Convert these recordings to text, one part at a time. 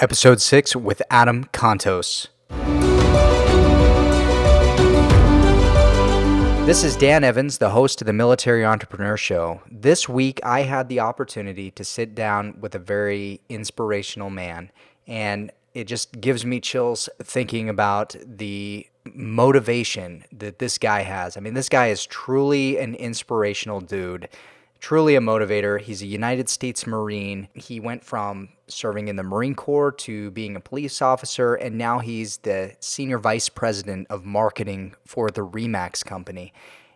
Episode 6 with Adam Contos. This is Dan Evans, the host of the Military Entrepreneur Show. This week, I had the opportunity to sit down with a very inspirational man, and it just gives me chills thinking about the motivation that this guy has. I mean, this guy is truly an inspirational dude. Truly a motivator. He's a United States Marine. He went from serving in the Marine Corps to being a police officer, and now he's the Senior Vice President of Marketing for the RE/MAX company.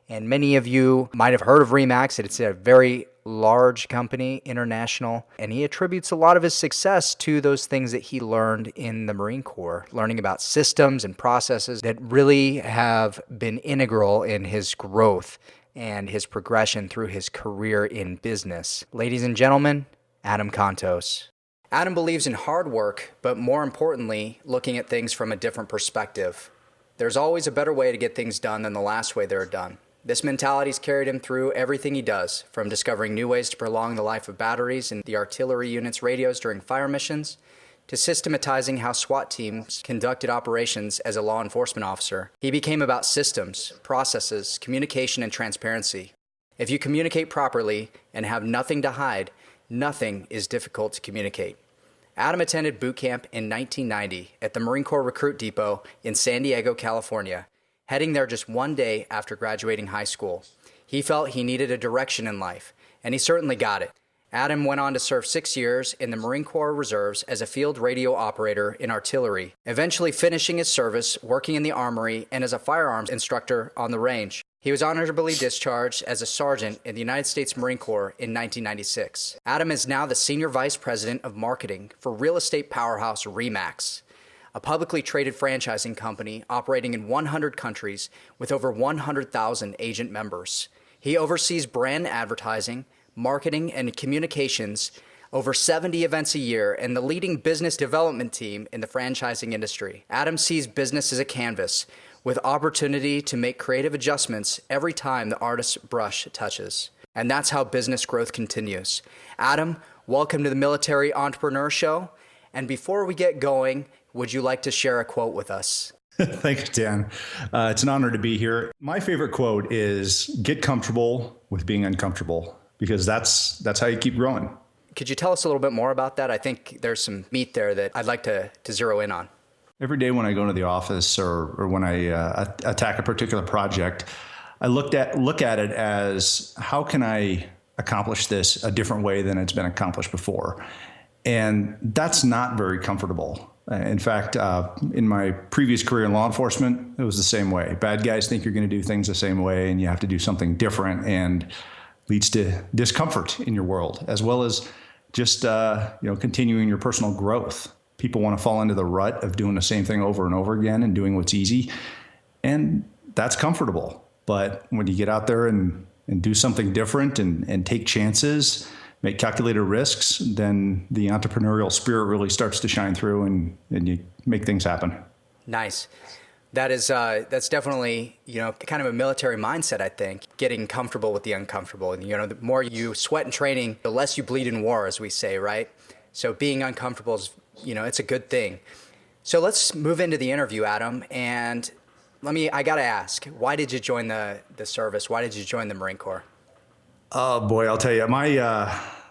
And many of you might have heard of RE/MAX. It's a very large company, international, and he attributes a lot of his success to those things that he learned in the Marine Corps, learning about systems and processes that really have been integral in his growth and his progression through his career in business. Ladies and gentlemen, Adam Contos. Adam believes in hard work, but more importantly, looking at things from a different perspective. There's always a better way to get things done than the last way they're done. This mentality's carried him through everything he does, from discovering new ways to prolong the life of batteries in the artillery unit's radios during fire missions, to systematizing how SWAT teams conducted operations as a law enforcement officer. He became about systems, processes, communication, and transparency. If you communicate properly and have nothing to hide, nothing is difficult to communicate. Adam attended boot camp in 1990 at the Marine Corps Recruit Depot in San Diego, California, heading there just one day after graduating high school. He felt he needed a direction in life, and he certainly got it. Adam went on to serve 6 years in the Marine Corps Reserves as a field radio operator in artillery, eventually finishing his service working in the armory and as a firearms instructor on the range. He was honorably discharged as a sergeant in the United States Marine Corps in 1996. Adam is now the Senior Vice President of Marketing for real estate powerhouse RE/MAX, a publicly traded franchising company operating in 100 countries with over 100,000 agent members. He oversees brand advertising, marketing, and communications, over 70 events a year, and the leading business development team in the franchising industry. Adam sees business as a canvas, with opportunity to make creative adjustments every time the artist's brush touches. And that's how business growth continues. Adam, welcome to the Military Entrepreneur Show. And before we get going, would you like to share a quote with us? Thank you, Dan. It's an honor to be here. My favorite quote is, "Get comfortable with being uncomfortable," because that's how you keep growing. Could you tell us a little bit more about that? I think there's some meat there that I'd like to zero in on. Every day when I go into the office or when I attack a particular project, I look at it as, how can I accomplish this a different way than it's been accomplished before? And that's not very comfortable. In fact, in my previous career in law enforcement, it was the same way. Bad guys think you're going to do things the same way, and you have to do something different, and leads to discomfort in your world, as well as just continuing your personal growth. People want to fall into the rut of doing the same thing over and over again and doing what's easy, and that's comfortable. But when you get out there and do something different and take chances, make calculated risks, then the entrepreneurial spirit really starts to shine through, and you make things happen. Nice. That's definitely, kind of a military mindset, I think, getting comfortable with the uncomfortable. And, the more you sweat in training, the less you bleed in war, as we say, right? So being uncomfortable is, it's a good thing. So let's move into the interview, Adam. And I got to ask, why did you join the service? Why did you join the Marine Corps? Oh boy, I'll tell you, my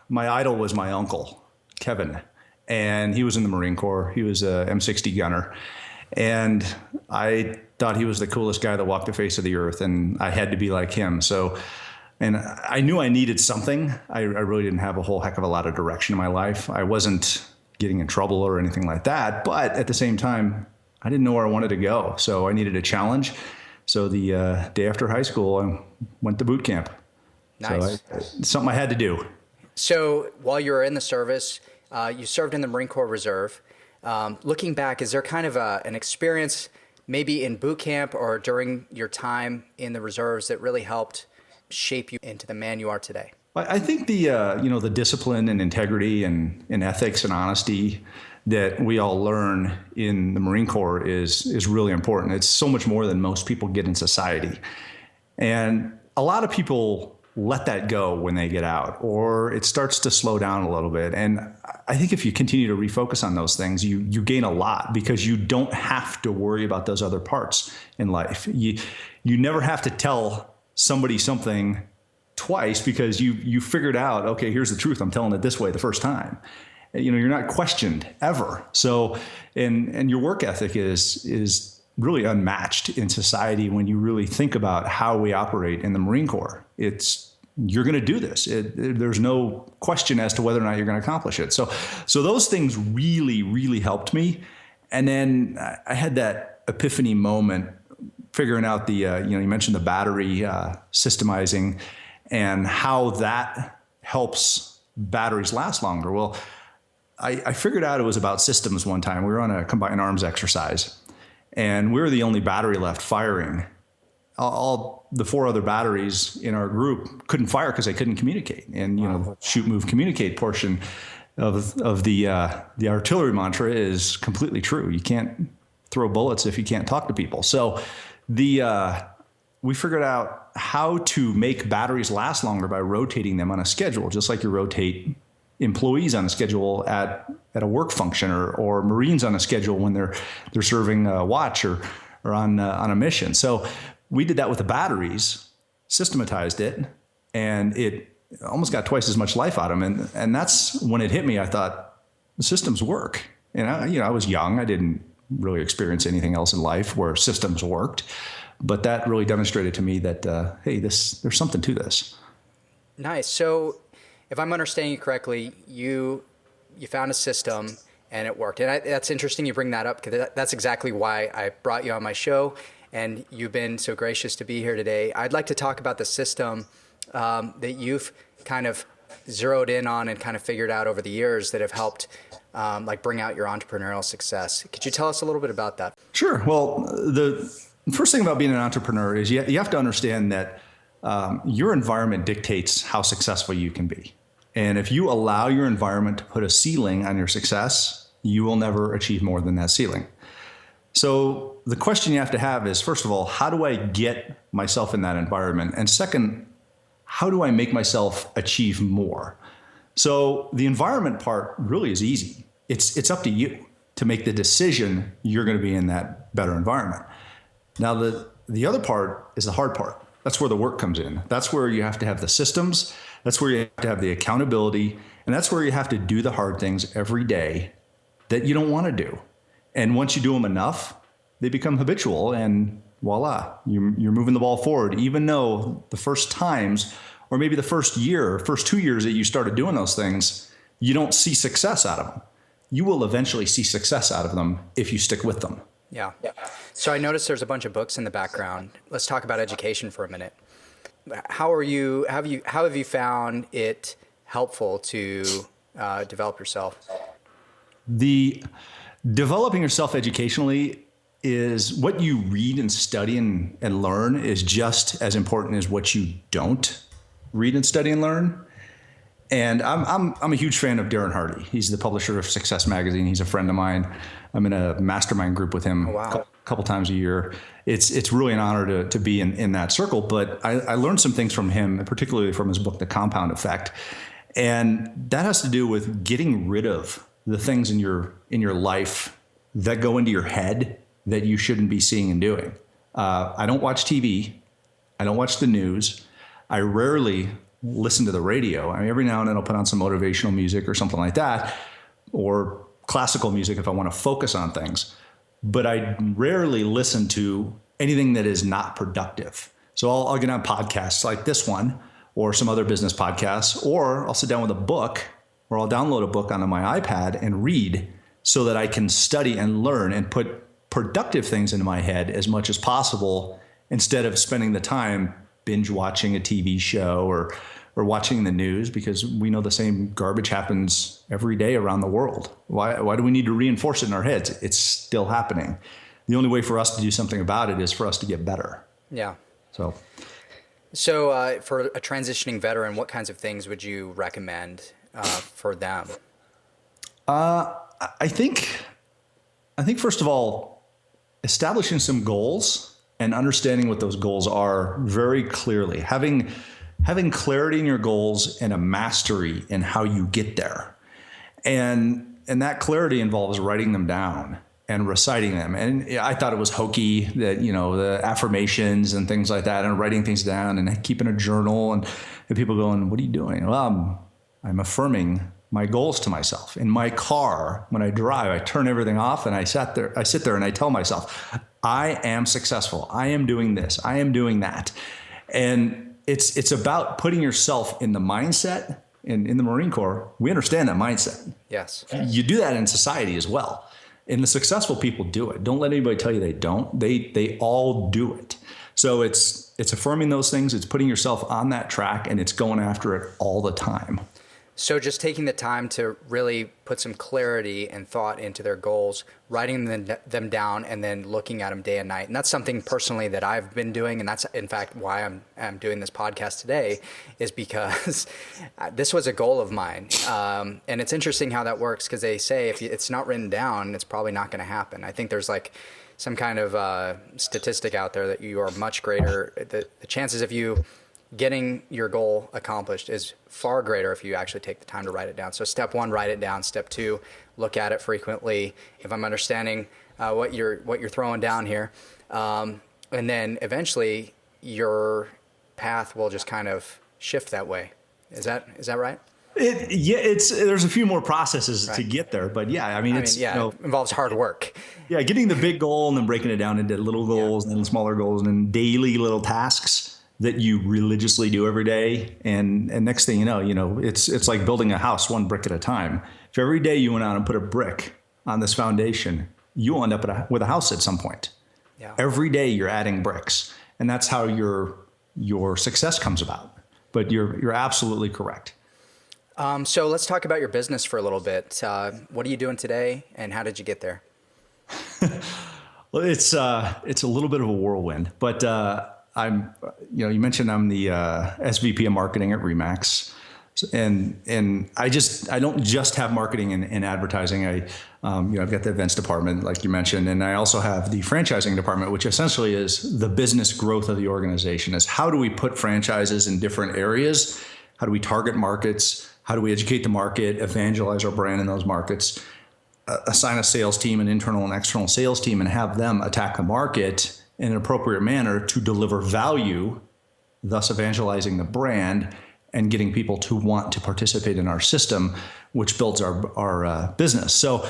idol was my uncle, Kevin, and he was in the Marine Corps. He was a M60 gunner. And I thought he was the coolest guy that walked the face of the earth, and I had to be like him. So, and I knew I needed something. I really didn't have a whole heck of a lot of direction in my life. I wasn't getting in trouble or anything like that. But at the same time, I didn't know where I wanted to go. So I needed a challenge. So the day after high school, I went to boot camp. Nice. So something I had to do. So while you were in the service, you served in the Marine Corps Reserve. Looking back, is there kind of an experience maybe in boot camp or during your time in the reserves that really helped shape you into the man you are today? I think the discipline and integrity and ethics and honesty that we all learn in the Marine Corps is really important. It's so much more than most people get in society. And a lot of people let that go when they get out, or it starts to slow down a little bit. And I think if you continue to refocus on those things, you gain a lot, because you don't have to worry about those other parts in life. You never have to tell somebody something twice, because you figured out, okay, here's the truth, I'm telling it this way the first time. You're not questioned ever. So, and your work ethic is really unmatched in society when you really think about how we operate in the Marine Corps. You're going to do this. There's no question as to whether or not you're going to accomplish it. So those things really, really helped me. And then I had that epiphany moment figuring out you mentioned the battery systemizing and how that helps batteries last longer. Well, I figured out it was about systems one time. We were on a combined arms exercise, and we were the only battery left firing. All the 4 other batteries in our group couldn't fire because they couldn't communicate. And the shoot, move, communicate portion of the artillery mantra is completely true. You can't throw bullets if you can't talk to people. So we figured out how to make batteries last longer by rotating them on a schedule, just like you rotate employees on a schedule at a work function, or Marines on a schedule when they're serving a watch or on a mission. So we did that with the batteries, systematized it, and it almost got twice as much life out of them. And that's when it hit me. I thought, the systems work. And I was young. I didn't really experience anything else in life where systems worked. But that really demonstrated to me that, hey, there's something to this. Nice. So if I'm understanding you correctly, you found a system and it worked. And that's interesting you bring that up, because that's exactly why I brought you on my show. And you've been so gracious to be here today. I'd like to talk about the system that you've kind of zeroed in on and kind of figured out over the years that have helped bring out your entrepreneurial success. Could you tell us a little bit about that? Sure. Well, the first thing about being an entrepreneur is you have to understand that your environment dictates how successful you can be. And if you allow your environment to put a ceiling on your success, you will never achieve more than that ceiling. So the question you have to have is, first of all, how do I get myself in that environment? And second, how do I make myself achieve more? So the environment part really is easy. It's up to you to make the decision you're going to be in that better environment. Now, the other part is the hard part. That's where the work comes in. That's where you have to have the systems. That's where you have to have the accountability. And that's where you have to do the hard things every day that you don't want to do. And once you do them enough, they become habitual, and voila, you're moving the ball forward. Even though the first times, or maybe the first 2 years that you started doing those things, you don't see success out of them. You will eventually see success out of them if you stick with them. Yeah. So I noticed there's a bunch of books in the background. Let's talk about education for a minute. How have you found it helpful to develop yourself? The developing yourself educationally is what you read and study and learn is just as important as what you don't read and study and learn. And I'm a huge fan of Darren Hardy. He's the publisher of Success Magazine. He's a friend of mine. I'm in a mastermind group with him a couple times a year. It's really an honor to be in that circle. But I learned some things from him, particularly from his book, The Compound Effect. And that has to do with getting rid of the things in your life that go into your head that you shouldn't be seeing and doing. I don't watch TV. I don't watch the news. I rarely listen to the radio. I mean, every now and then I'll put on some motivational music or something like that, or classical music if I want to focus on things. But I rarely listen to anything that is not productive. So I'll get on podcasts like this one, or some other business podcasts, or I'll sit down with a book, or I'll download a book onto my iPad and read so that I can study and learn and put productive things into my head as much as possible, instead of spending the time binge watching a TV show or watching the news, because we know the same garbage happens every day around the world. Why do we need to reinforce it in our heads? It's still happening. The only way for us to do something about it is for us to get better. Yeah. So for a transitioning veteran, what kinds of things would you recommend for them? I think first of all, establishing some goals and understanding what those goals are very clearly. Having having clarity in your goals and a mastery in how you get there. And that clarity involves writing them down and reciting them. And I thought it was hokey that, the affirmations and things like that, and writing things down and keeping a journal, and people going, what are you doing? Well, I'm affirming my goals to myself. In my car, when I drive, I turn everything off and I sit there and I tell myself, I am successful. I am doing this. I am doing that. And it's about putting yourself in the mindset. And in the Marine Corps, we understand that mindset. Yes. You do that in society as well. And the successful people do it. Don't let anybody tell you they don't. They all do it. So it's affirming those things. It's putting yourself on that track, and it's going after it all the time. So just taking the time to really put some clarity and thought into their goals, writing them down, and then looking at them day and night. And that's something personally that I've been doing. And that's, in fact, why I'm doing this podcast today, is because this was a goal of mine. And it's interesting how that works, because they say if it's not written down, it's probably not going to happen. I think there's like some kind of statistic out there that you are much greater, the chances of you getting your goal accomplished is far greater if you actually take the time to write it down. So step 1, write it down. Step 2, look at it frequently. If I'm understanding what you're throwing down here, and then eventually your path will just kind of shift that way. Is that right? There's a few more processes to get there, but it involves hard work. Yeah, getting the big goal and then breaking it down into little goals and then smaller goals and then daily little tasks that you religiously do every day. And next thing you know, it's like building a house one brick at a time. If every day you went out and put a brick on this foundation, you'll end up with a house at some point. Yeah. Every day you're adding bricks, and that's how your success comes about. But you're absolutely correct. So let's talk about your business for a little bit. What are you doing today, and how did you get there? Well, it's a little bit of a whirlwind, but you mentioned I'm the SVP of marketing at Remax, and I don't just have marketing and advertising. I've got the events department, like you mentioned, and I also have the franchising department, which essentially is the business growth of the organization. Is how do we put franchises in different areas? How do we target markets? How do we educate the market, evangelize our brand in those markets, assign a sales team, an internal and external sales team, and have them attack the market in an appropriate manner to deliver value, thus evangelizing the brand and getting people to want to participate in our system, which builds our business. So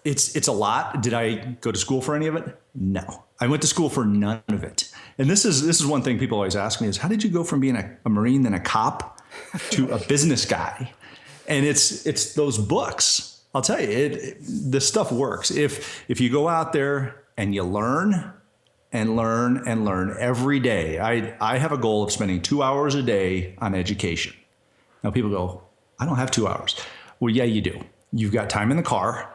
it's a lot. Did I go to school for any of it? No, I went to school for none of it. And this is one thing people always ask me is, how did you go from being a Marine, then a cop, to a business guy? And it's those books. I'll tell you, this stuff works. If you go out there and you learn and learn and learn every day. I have a goal of spending 2 hours a day on education. Now people go, I don't have 2 hours. Well, yeah, you do. You've got time in the car,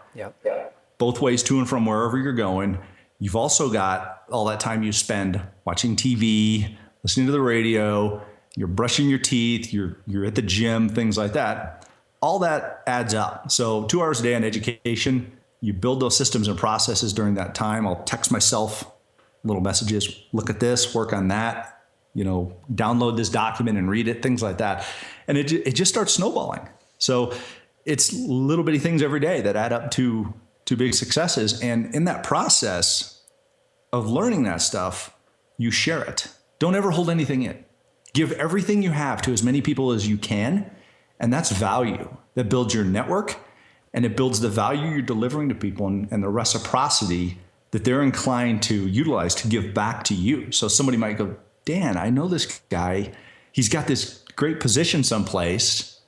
both ways to and from wherever you're going. You've also got all that time you spend watching TV, listening to the radio, you're brushing your teeth, you're at the gym, things like that. All that adds up. So 2 hours a day on education, you build those systems and processes during that time. I'll text myself little messages, look at this, work on that, download this document and read it, things like that. And it just starts snowballing. So it's little bitty things every day that add up to big successes. And in that process of learning that stuff, you share it. Don't ever hold anything in. Give everything you have to as many people as you can. And that's value that builds your network, and it builds the value you're delivering to people and the reciprocity that they're inclined to utilize to give back to you. So somebody might go, Dan, I know this guy. He's got this great position someplace.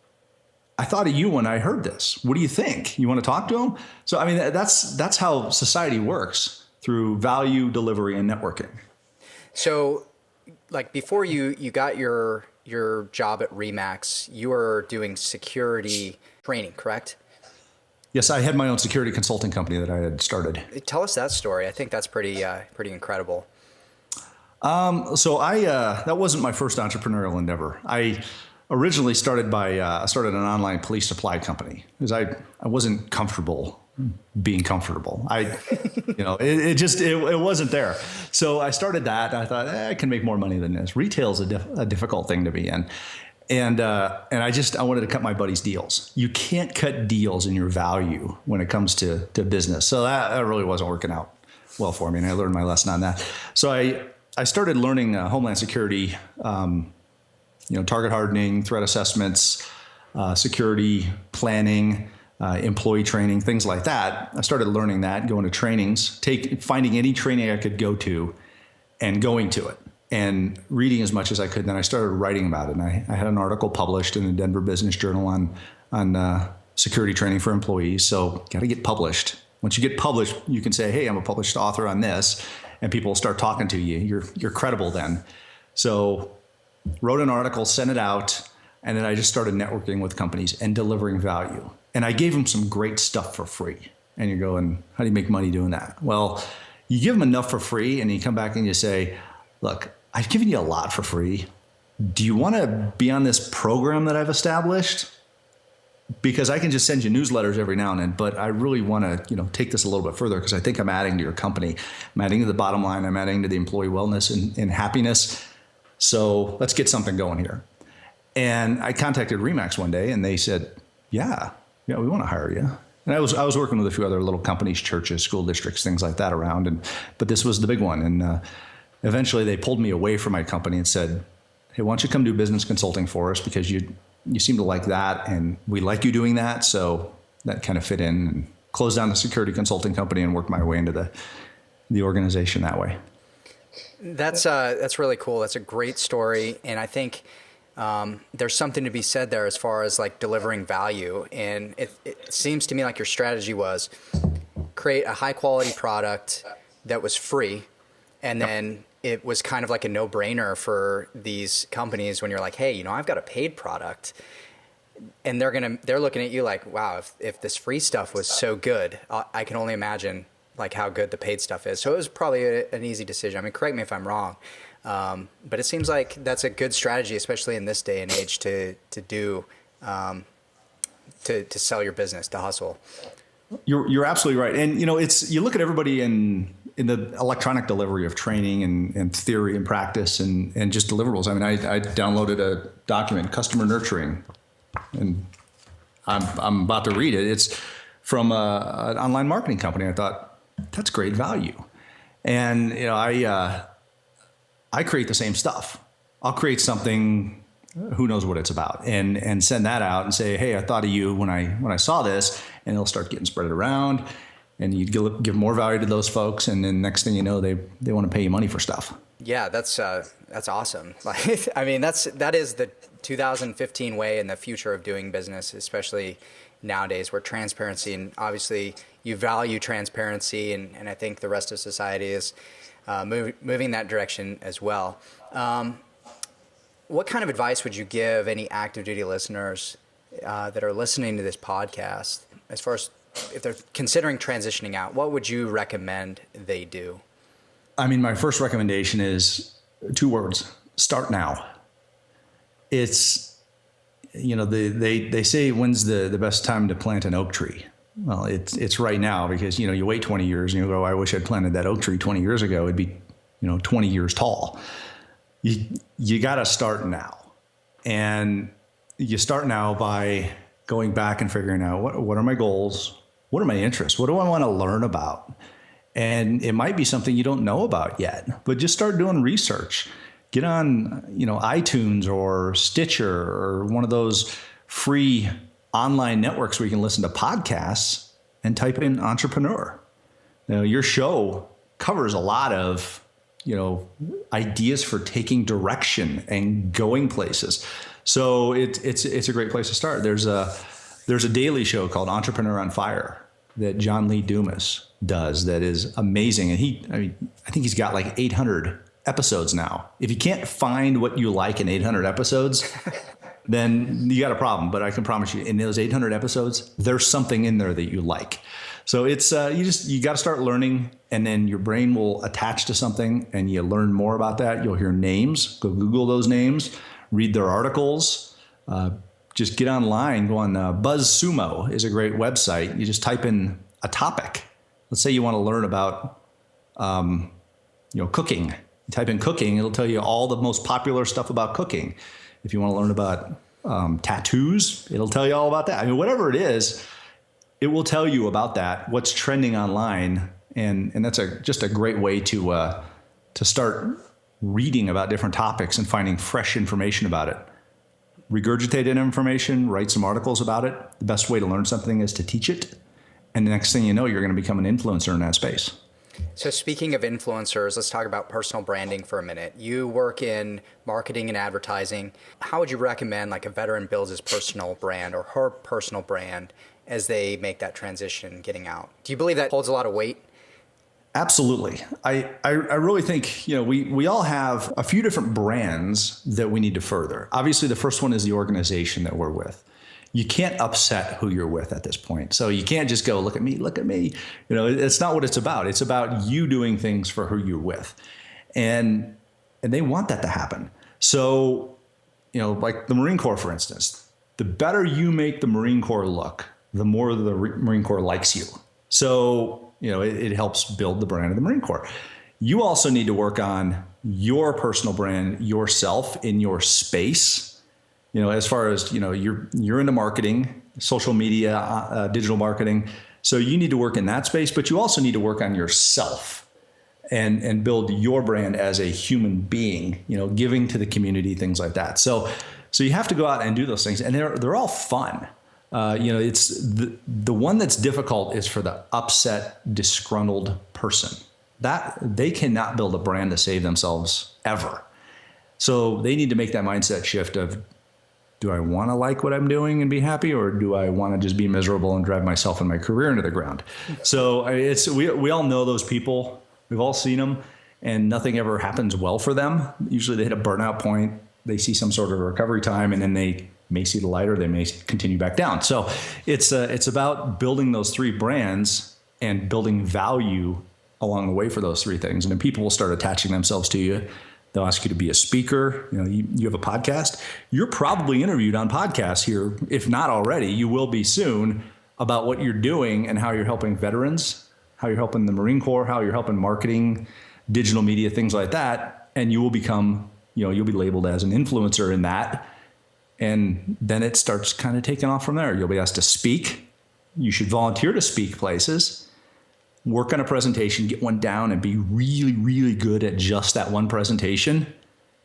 I thought of you when I heard this. What do you think? You want to talk to him? So, that's how society works, through value delivery and networking. So like before you got your job at Remax, you were doing security training, correct? Yes, I had my own security consulting company that I had started. Tell us that story. I think that's pretty incredible. So that wasn't my first entrepreneurial endeavor. I originally started an online police supply company because I wasn't comfortable being comfortable. It wasn't there. So I started that. I thought I can make more money than this. Retail's a difficult thing to be in. And I wanted to cut my buddies' deals. You can't cut deals in your value when it comes to business. So that really wasn't working out well for me. And I learned my lesson on that. So I started learning Homeland Security, target hardening, threat assessments, security planning, employee training, things like that. I started learning that, going to trainings, finding any training I could go to and going to it and reading as much as I could. Then I started writing about it. And I had an article published in the Denver Business Journal on security training for employees. So got to get published. Once you get published, you can say, hey, I'm a published author on this, and people will start talking to you. You're credible then. So wrote an article, sent it out, and then I just started networking with companies and delivering value. And I gave them some great stuff for free. And you're going, how do you make money doing that? Well, you give them enough for free, and you come back and you say, look, I've given you a lot for free. Do you want to be on this program that I've established? Because I can just send you newsletters every now and then, but I really want to, take this a little bit further because I think I'm adding to your company. I'm adding to the bottom line. I'm adding to the employee wellness and happiness. So let's get something going here. And I contacted Remax one day, and they said, yeah, we want to hire you. And I was working with a few other little companies, churches, school districts, things like that around. But this was the big one. And eventually they pulled me away from my company and said, hey, why don't you come do business consulting for us? Because you seem to like that, and we like you doing that. So that kind of fit in, and closed down the security consulting company and worked my way into the organization that way. That's really cool. That's a great story. And I think there's something to be said there as far as like delivering value. And it seems to me like your strategy was create a high quality product that was free. And then it was kind of like a no-brainer for these companies when you're like, hey, I've got a paid product, and they're looking at you like, wow, if this free stuff was so good, I can only imagine like how good the paid stuff is. So it was probably an easy decision. I mean, correct me if I'm wrong. But it seems like that's a good strategy, especially in this day and age to sell your business, to hustle. You're absolutely right. And, you look at everybody in the electronic delivery of training and theory and practice and just deliverables. I mean, I downloaded a document, customer nurturing, and I'm about to read it. It's from an online marketing company. I thought, that's great value. And, I create the same stuff. I'll create something, who knows what it's about, and send that out and say, hey, I thought of you when I saw this, and it'll start getting spread around, and you give more value to those folks, and then next thing you know, they want to pay you money for stuff. Yeah, that's awesome. Like, I mean, that is the 2015 way and the future of doing business, especially nowadays, where transparency, and obviously you value transparency, and I think the rest of society is moving that direction as well. What kind of advice would you give any active duty listeners that are listening to this podcast, as far as if they're considering transitioning out? What would you recommend they do? I mean, my first recommendation is 2 words: start now. It's, they say, when's the best time to plant an oak tree? Well, it's right now, because, you wait 20 years and you go, I wish I'd planted that oak tree 20 years ago. It'd be, 20 years tall. You got to start now. And you start now by going back and figuring out what are my goals? What are my interests? What do I want to learn about? And it might be something you don't know about yet, but just start doing research. Get on, iTunes or Stitcher or one of those free online networks where you can listen to podcasts, and type in entrepreneur. Your show covers a lot of, ideas for taking direction and going places. So it's a great place to start. There's a daily show called Entrepreneur on Fire that John Lee Dumas does that is amazing. And I think he's got like 800 episodes now. If you can't find what you like in 800 episodes, then you got a problem. But I can promise you, in those 800 episodes, there's something in there that you like. So it's you got to start learning, and then your brain will attach to something, and you learn more about that. You'll hear names. Go Google those names. Read their articles. Just get online. Go on BuzzSumo is a great website. You just type in a topic. Let's say you want to learn about, cooking. You type in cooking, it'll tell you all the most popular stuff about cooking. If you want to learn about tattoos, it'll tell you all about that. I mean, whatever it is, it will tell you about that, what's trending online. And that's just a great way to start reading about different topics and finding fresh information about it. Regurgitate that information, write some articles about it. The best way to learn something is to teach it. And the next thing you know, you're going to become an influencer in that space. So speaking of influencers, let's talk about personal branding for a minute. You work in marketing and advertising. How would you recommend like a veteran builds his personal brand or her personal brand as they make that transition getting out? Do you believe that holds a lot of weight? Absolutely. I really think, we all have a few different brands that we need to further. Obviously, the first one is the organization that we're with. You can't upset who you're with at this point. So you can't just go, look at me, look at me. It's not what it's about. It's about you doing things for who you're with. And they want that to happen. So, like the Marine Corps, for instance, the better you make the Marine Corps look, the more the Marine Corps likes you. So, it helps build the brand of the Marine Corps. You also need to work on your personal brand yourself in your space. As far as, you're into marketing, social media, digital marketing. So you need to work in that space, but you also need to work on yourself and build your brand as a human being, giving to the community, things like that. So you have to go out and do those things, and they're all fun. It's the one that's difficult is for the upset, disgruntled person. That they cannot build a brand to save themselves ever. So they need to make that mindset shift of, do I want to like what I'm doing and be happy, or do I want to just be miserable and drive myself and my career into the ground? So we all know those people. We've all seen them, and nothing ever happens well for them. Usually they hit a burnout point. They see some sort of recovery time, and then they may see the light or they may continue back down. So it's about building those three brands and building value along the way for those three things. And then people will start attaching themselves to you. They'll ask you to be a speaker. You have a podcast. You're probably interviewed on podcasts here. If not already, you will be soon, about what you're doing and how you're helping veterans, how you're helping the Marine Corps, how you're helping marketing, digital media, things like that. And you will become, you'll be labeled as an influencer in that. And then it starts kind of taking off from there. You'll be asked to speak. You should volunteer to speak places. Work on a presentation, get one down, and be really, really good at just that one presentation,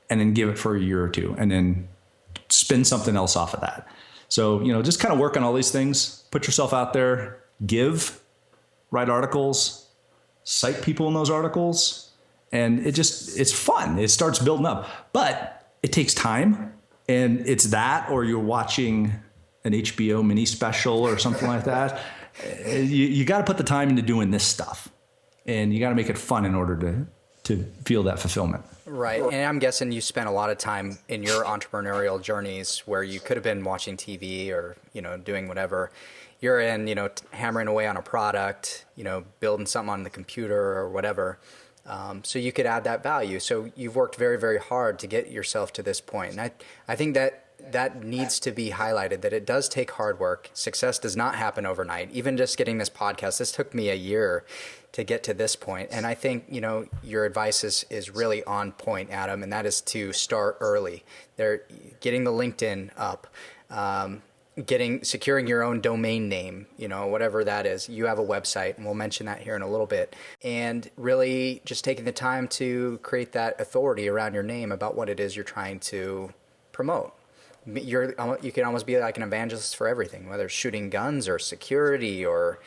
and then give it for a year or two, and then spin something else off of that. So, just kind of work on all these things, put yourself out there, write articles, cite people in those articles, and it's fun. It starts building up, but it takes time, and it's that, or you're watching an HBO mini special or something like that. You got to put the time into doing this stuff, and you got to make it fun in order to feel that fulfillment. Right. And I'm guessing you spent a lot of time in your entrepreneurial journeys where you could have been watching TV or, doing whatever. You're in, hammering away on a product, building something on the computer or whatever. So you could add that value. So you've worked very, very hard to get yourself to this point. And I think that needs to be highlighted, that it does take hard work. Success does not happen overnight. Even just getting this podcast, this took me a year to get to this point. And I think, your advice is really on point, Adam, and that is to start early. Getting the LinkedIn up, securing your own domain name, whatever that is. You have a website, and we'll mention that here in a little bit. And really just taking the time to create that authority around your name about what it is you're trying to promote. You can almost be like an evangelist for everything, whether it's shooting guns or security or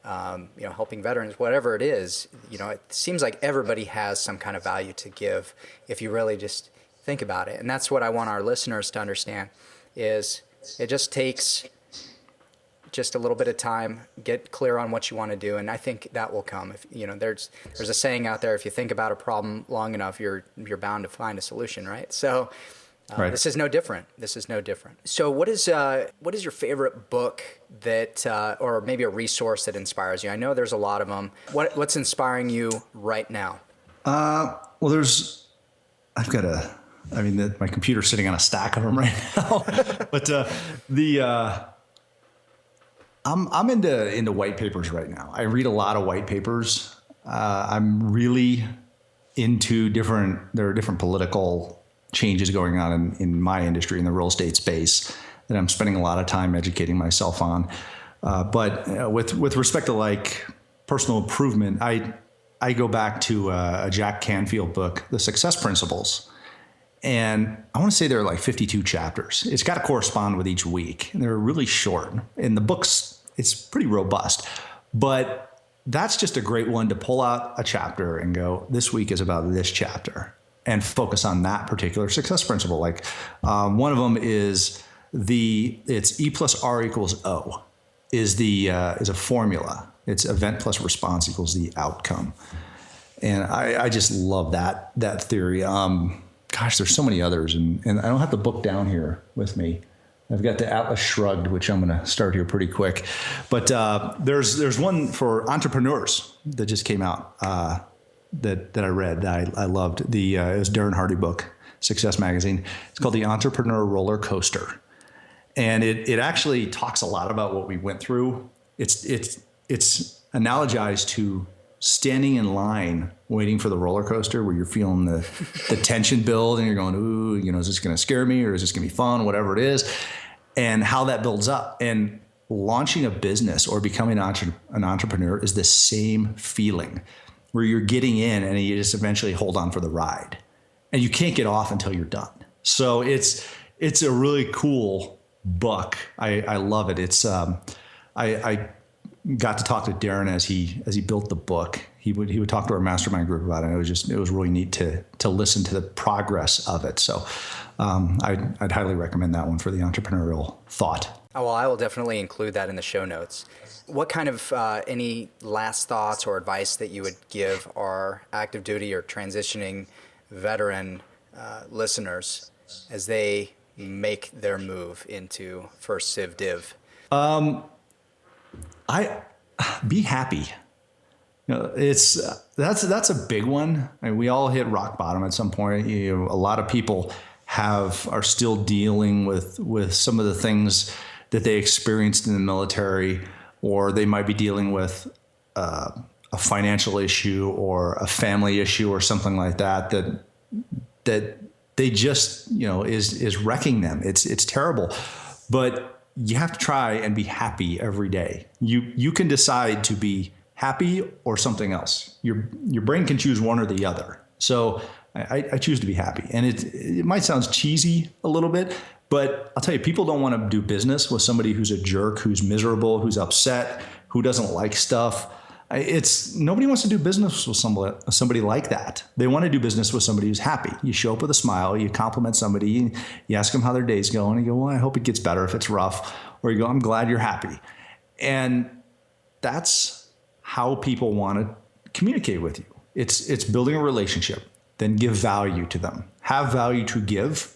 helping veterans, whatever it is. It seems like everybody has some kind of value to give if you really just think about it. And that's what I want our listeners to understand is it just takes just a little bit of time, get clear on what you want to do, and I think that will come. If there's a saying out there, if you think about a problem long enough, you're bound to find a solution, right? So right. This is no different. So what is your favorite book that, or maybe a resource that inspires you? I know there's a lot of them. What's inspiring you right now? Well, my computer's sitting on a stack of them right now. But I'm into white papers right now. I read a lot of white papers. I'm really into there are different political changes going on in my industry, in the real estate space, that I'm spending a lot of time educating myself on. But with respect to like personal improvement, I go back to a Jack Canfield book, The Success Principles. And I want to say there are like 52 chapters. It's got to correspond with each week. And they're really short. And the book's, it's pretty robust. But that's just a great one to pull out a chapter and go, this week is about this chapter, and focus on that particular success principle. Like one of them is it's E plus R equals O is a formula. It's event plus response equals the outcome. And I just love that theory. Gosh, there's so many others, and I don't have the book down here with me. I've got the Atlas Shrugged, which I'm going to start here pretty quick. But there's one for entrepreneurs that just came out that I read that I loved. It was Darren Hardy book, Success Magazine. It's called The Entrepreneur Roller Coaster, and it actually talks a lot about what we went through. It's analogized to standing in line waiting for the roller coaster, where you're feeling the tension build and you're going, ooh, is this going to scare me, or is this going to be fun, whatever it is, and how that builds up. And launching a business or becoming an entrepreneur is the same feeling, where you're getting in and you just eventually hold on for the ride, and you can't get off until you're done. So it's a really cool book. I love it. It's I got to talk to Darren as he built the book. He would talk to our mastermind group about it. It was really neat to listen to the progress of it. So I'd highly recommend that one for the entrepreneurial thought. Oh, well, I will definitely include that in the show notes. What kind of any last thoughts or advice that you would give our active duty or transitioning veteran listeners as they make their move into first Civ Div? Be happy. That's a big one. I mean, we all hit rock bottom at some point. A lot of people are still dealing with some of the things that they experienced in the military, or they might be dealing with a financial issue or a family issue or something like that they just is wrecking them. It's terrible, but you have to try and be happy every day. You can decide to be happy or something else. Your brain can choose one or the other. So I choose to be happy. And it might sound cheesy a little bit, but I'll tell you, people don't want to do business with somebody who's a jerk, who's miserable, who's upset, who doesn't like stuff. Nobody wants to do business with somebody like that. They want to do business with somebody who's happy. You show up with a smile, you compliment somebody, you ask them how their day's going, and you go, well, I hope it gets better if it's rough. Or you go, I'm glad you're happy. And that's how people want to communicate with you. It's building a relationship, then give value to them. Have value to give.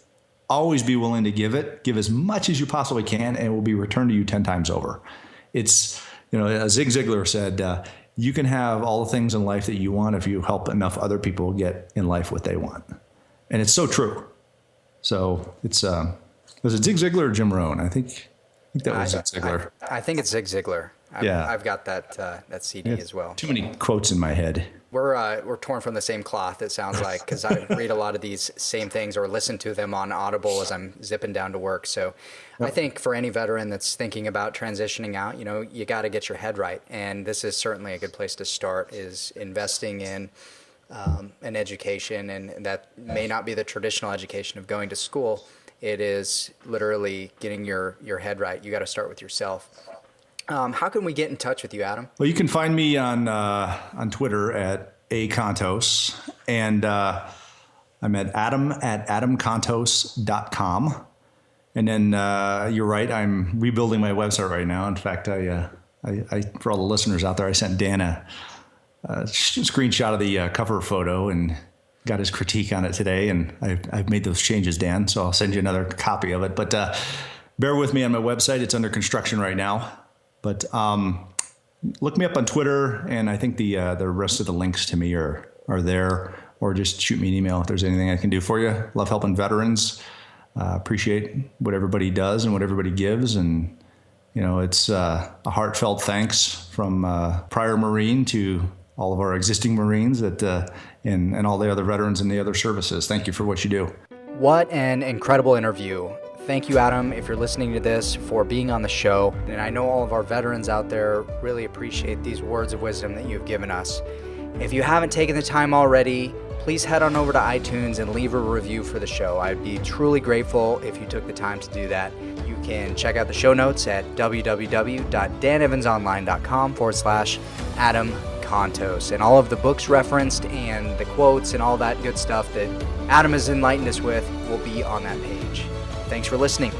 Always be willing to give it. Give as much as you possibly can, and it will be returned to you 10 times over. It's, as Zig Ziglar said, you can have all the things in life that you want if you help enough other people get in life what they want. And it's so true. So was it Zig Ziglar or Jim Rohn? I think that was Zig Ziglar. I think it's Zig Ziglar. I've got that CD as well. Too many quotes in my head. We're torn from the same cloth, it sounds like, because I read a lot of these same things or listen to them on Audible as I'm zipping down to work. So I think for any veteran that's thinking about transitioning out, you got to get your head right. And this is certainly a good place to start, is investing in an education. And that may not be the traditional education of going to school. It is literally getting your head right. You got to start with yourself. How can we get in touch with you, Adam? Well, you can find me on Twitter at Contos, and I'm at adamcontos.com. And then you're right, I'm rebuilding my website right now. In fact, I for all the listeners out there, I sent Dan a screenshot of the cover photo and got his critique on it today, and I've made those changes, Dan. So I'll send you another copy of it. But bear with me on my website; it's under construction right now. But look me up on Twitter, and I think the rest of the links to me are there. Or just shoot me an email if there's anything I can do for you. Love helping veterans. Appreciate what everybody does and what everybody gives, and It's a heartfelt thanks from prior Marine to all of our existing Marines and all the other veterans and the other services. Thank you for what you do. What an incredible interview. Thank you, Adam, if you're listening to this, for being on the show. And I know all of our veterans out there really appreciate these words of wisdom that you've given us. If you haven't taken the time already, please head on over to iTunes and leave a review for the show. I'd be truly grateful if you took the time to do that. You can check out the show notes at www.danevansonline.com/Adam Contos. And all of the books referenced and the quotes and all that good stuff that Adam has enlightened us with will be on that page. Thanks for listening.